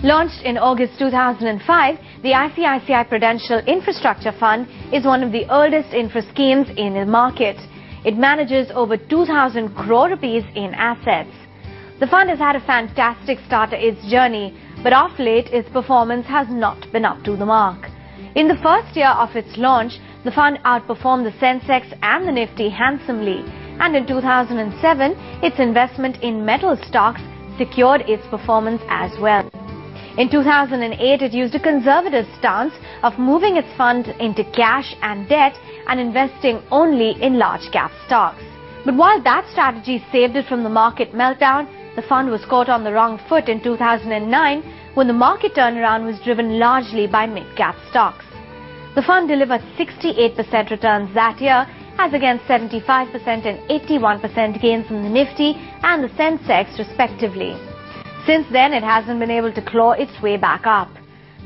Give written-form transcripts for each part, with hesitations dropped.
Launched in August 2005, the ICICI Prudential Infrastructure Fund is one of the oldest infra schemes in the market. It manages over 2,000 crore rupees in assets. The fund has had a fantastic start to its journey, but of late its performance has not been up to the mark. In the first year of its launch, the fund outperformed the Sensex and the Nifty handsomely, and in 2007, its investment in metal stocks secured its performance as well. In 2008, it used a conservative stance of moving its fund into cash and debt and investing only in large cap stocks. But while that strategy saved it from the market meltdown, the fund was caught on the wrong foot in 2009 when the market turnaround was driven largely by mid-cap stocks. The fund delivered 68% returns that year, as against 75% and 81% gains from the Nifty and the Sensex respectively. Since then, it hasn't been able to claw its way back up.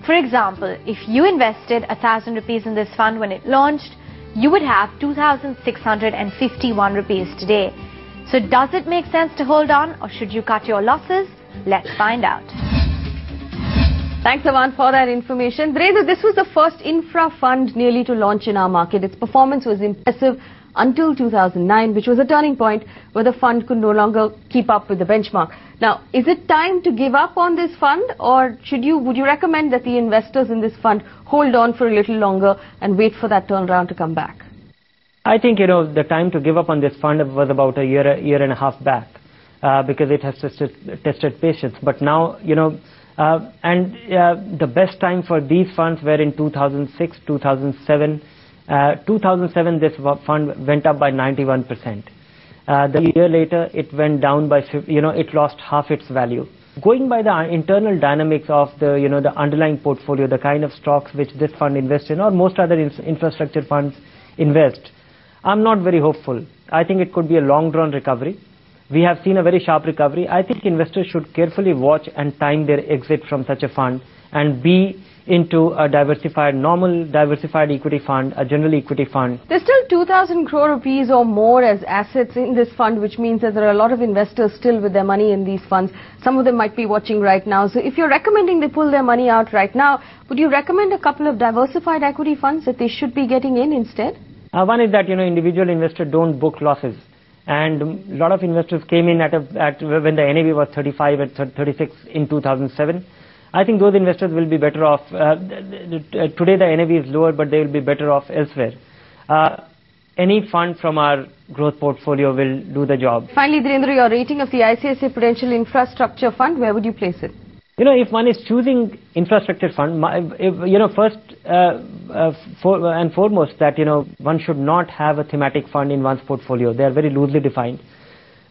For example, if you invested 1,000 rupees in this fund when it launched, you would have 2,651 rupees today. So does it make sense to hold on, or should you cut your losses? Let's find out. Thanks, Avan, for that information. Dhirendra, this was the first infra fund nearly to launch in our market. Its performance was impressive until 2009, which was a turning point where the fund could no longer keep up with the benchmark. Now, is it time to give up on this fund, or would you recommend that the investors in this fund hold on for a little longer and wait for that turnaround to come back? I think, the time to give up on this fund was about a year and a half back, because it has tested patience. But now, the best time for these funds were in 2006, 2007. 2007, this fund went up by 91%. The year later, it went down by, it lost half its value. Going by the internal dynamics of the underlying portfolio, the kind of stocks which this fund invests in, or most other infrastructure funds invest, I'm not very hopeful. I think it could be a long-drawn recovery. We have seen a very sharp recovery. I think investors should carefully watch and time their exit from such a fund and be into a normal diversified equity fund, a general equity fund. There's still 2,000 crore rupees or more as assets in this fund, which means that there are a lot of investors still with their money in these funds. Some of them might be watching right now. So if you're recommending they pull their money out right now, would you recommend a couple of diversified equity funds that they should be getting in instead? One is that, individual investors don't book losses. And a lot of investors came in at when the NAV was 35 and 36 in 2007. I think those investors will be better off. Today the NAV is lower, but they will be better off elsewhere. Any fund from our growth portfolio will do the job. Finally, Dhirendra, your rating of the ICICI Prudential Infrastructure Fund, where would you place it? If one is choosing infrastructure fund, first and foremost that, one should not have a thematic fund in one's portfolio. They are very loosely defined.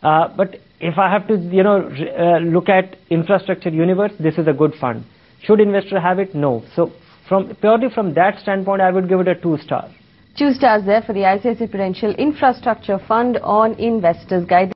But if I have to, look at infrastructure universe, this is a good fund. Should investor have it? No. So purely from that standpoint, I would give it a 2 star. 2 stars there for the ICICI Prudential Infrastructure Fund on Investors Guide.